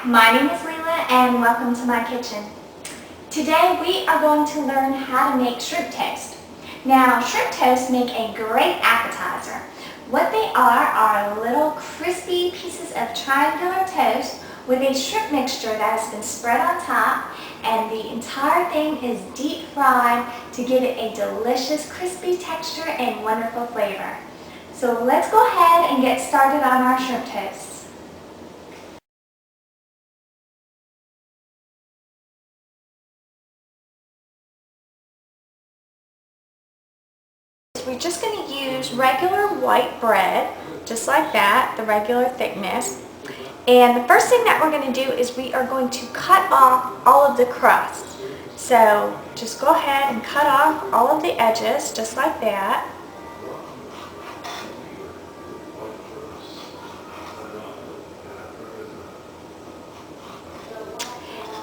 My name is Leela and welcome to my kitchen. Today we are going to learn how to make shrimp toast. Now shrimp toast make a great appetizer. What they are little crispy pieces of triangular toast with a shrimp mixture that has been spread on top, and the entire thing is deep fried to give it a delicious crispy texture and wonderful flavor. So let's go ahead and get started on our shrimp toast. We're just going to use regular white bread, just like that, the regular thickness. And the first thing that we're going to do is we are going to cut off all of the crust. So just go ahead and cut off all of the edges, just like that.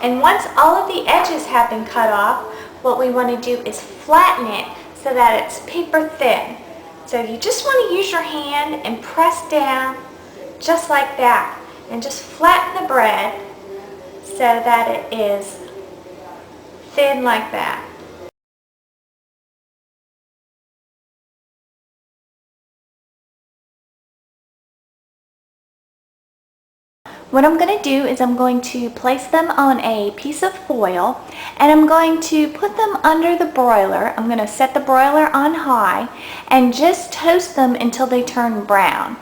And once all of the edges have been cut off, what we want to do is flatten it so that it's paper thin. So you just want to use your hand and press down just like that, and just flatten the bread so that it is thin like that. What I'm going to do is I'm going to place them on a piece of foil, and I'm going to put them under the broiler. I'm going to set the broiler on high and just toast them until they turn brown.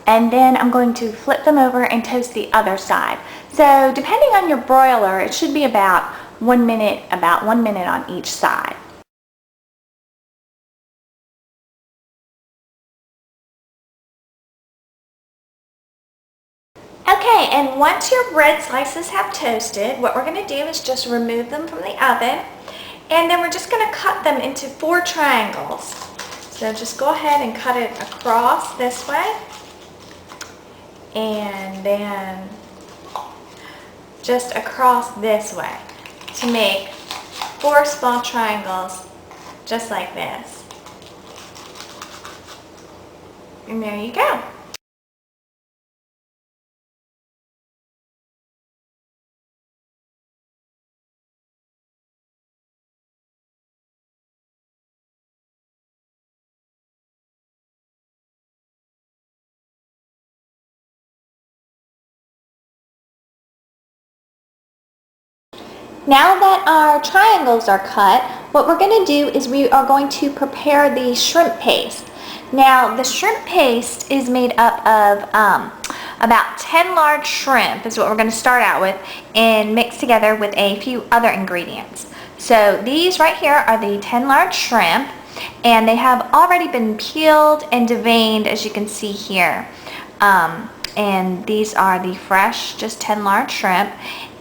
And then I'm going to flip them over and toast the other side. So depending on your broiler, it should be about 1 minute on each side. Okay, and once your bread slices have toasted, what we're going to do is just remove them from the oven, and then we're just going to cut them into 4 triangles. So just go ahead and cut it across this way, and then just across this way to make 4 small triangles just like this. And there you go. Now that our triangles are cut, what we're going to do is we are going to prepare the shrimp paste. Now the shrimp paste is made up of about 10 large shrimp is what we're going to start out with, and mix together with a few other ingredients. So these right here are the 10 large shrimp, and they have already been peeled and deveined, as you can see here. And these are the fresh, just 10 large shrimp.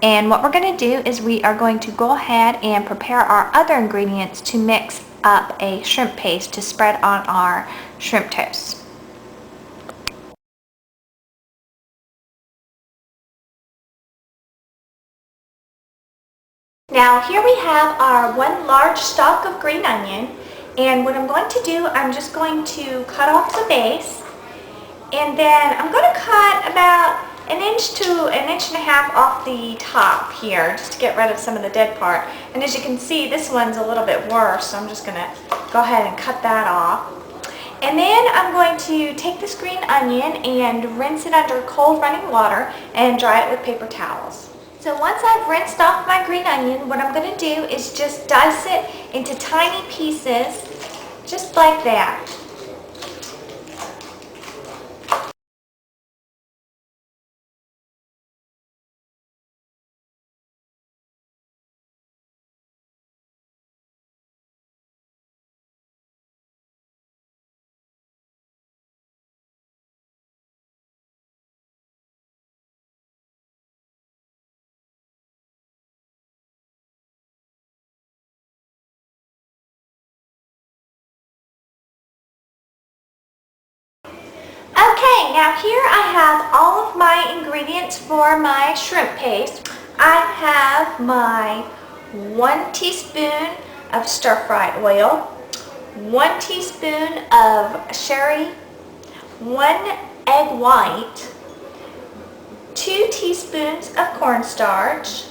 And what we're going to do is we are going to go ahead and prepare our other ingredients to mix up a shrimp paste to spread on our shrimp toast. Now here we have our 1 large stalk of green onion, and what I'm going to do, I'm just going to cut off the base, and then I'm going to cut about 1 inch to 1.5 inches off the top here, just to get rid of some of the dead part. And as you can see, this one's a little bit worse, so I'm just going to go ahead and cut that off. And then I'm going to take this green onion and rinse it under cold running water and dry it with paper towels. So once I've rinsed off my green onion, what I'm going to do is just dice it into tiny pieces, just like that. Okay, now here I have all of my ingredients for my shrimp paste. I have my 1 teaspoon of stir-fried oil, 1 teaspoon of sherry, 1 egg white, 2 teaspoons of cornstarch,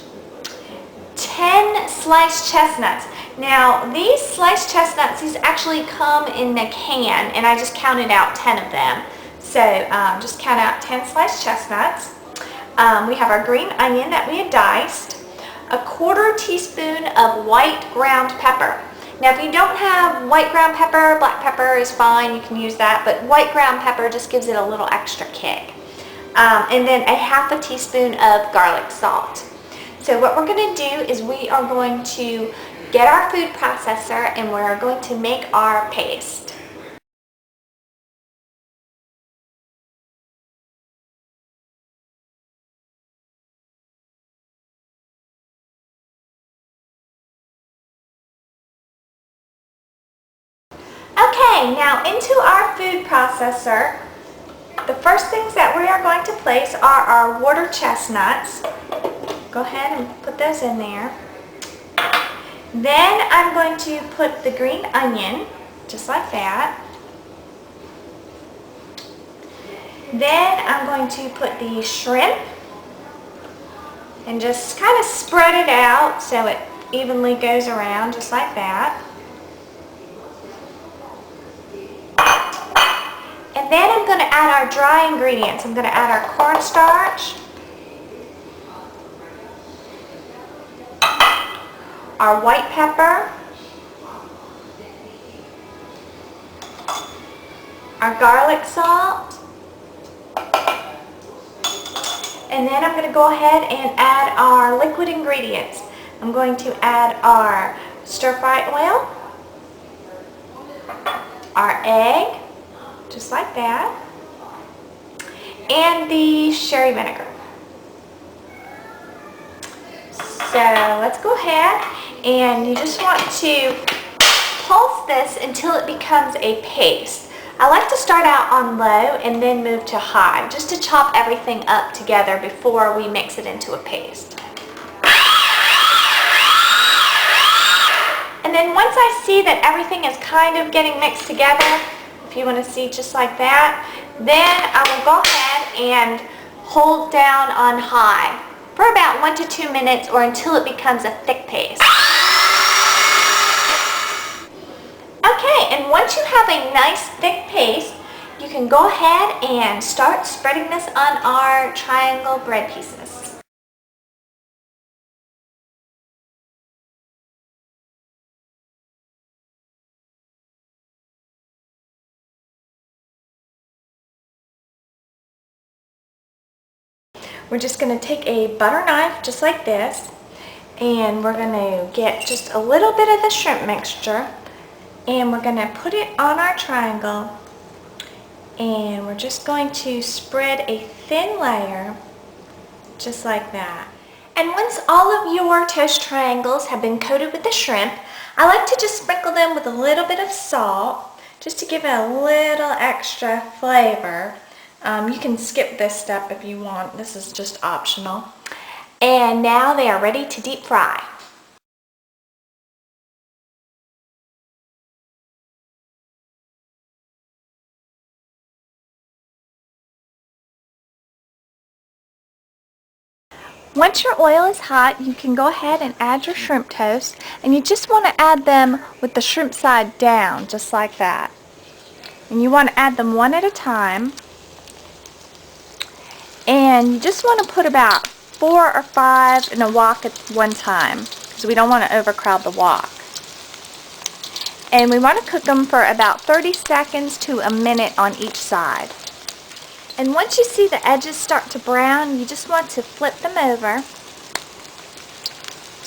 10 sliced chestnuts. Now these sliced chestnuts, these actually come in a can, and I just counted out 10 of them. So just count out 10 sliced chestnuts. We have our green onion that we had diced, a 1/4 teaspoon of white ground pepper. Now if you don't have white ground pepper, black pepper is fine, you can use that, but white ground pepper just gives it a little extra kick. And then a 1/2 teaspoon of garlic salt. So what we're going to do is we are going to get our food processor and we're going to make our paste. Okay, now into our food processor, the first things that we are going to place are our water chestnuts. Go ahead and put those in there. Then I'm going to put the green onion, just like that. Then I'm going to put the shrimp and just kind of spread it out so it evenly goes around, just like that. And then I'm going to add our dry ingredients. I'm going to add our cornstarch, our white pepper, our garlic salt, and then I'm going to go ahead and add our liquid ingredients. I'm going to add our stir-fry oil, our egg, just like that, and the sherry vinegar. So let's go ahead, and you just want to pulse this until it becomes a paste. I like to start out on low and then move to high, just to chop everything up together before we mix it into a paste. And then once I see that everything is kind of getting mixed together, if you want to see just like that, then I will go ahead and hold down on high for about 1 to 2 minutes or until it becomes a thick paste. Okay, and once you have a nice thick paste, you can go ahead and start spreading this on our triangle bread pieces. We're just going to take a butter knife just like this, and we're going to get just a little bit of the shrimp mixture, and we're going to put it on our triangle, and we're just going to spread a thin layer just like that. And once all of your toast triangles have been coated with the shrimp, I like to just sprinkle them with a little bit of salt just to give it a little extra flavor. You can skip this step if you want. This is just optional. And now they are ready to deep fry. Once your oil is hot, you can go ahead and add your shrimp toast, and you just want to add them with the shrimp side down, just like that. And you want to add them one at a time. And you just want to put about 4 or 5 in a wok at one time, because we don't want to overcrowd the wok. And we want to cook them for about 30 seconds to a minute on each side. And once you see the edges start to brown, you just want to flip them over,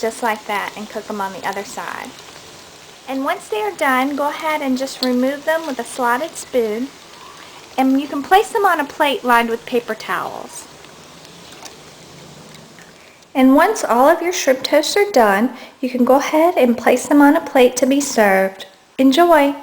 just like that, and cook them on the other side. And once they are done, go ahead and just remove them with a slotted spoon. And you can place them on a plate lined with paper towels. And once all of your shrimp toasts are done, you can go ahead and place them on a plate to be served. Enjoy!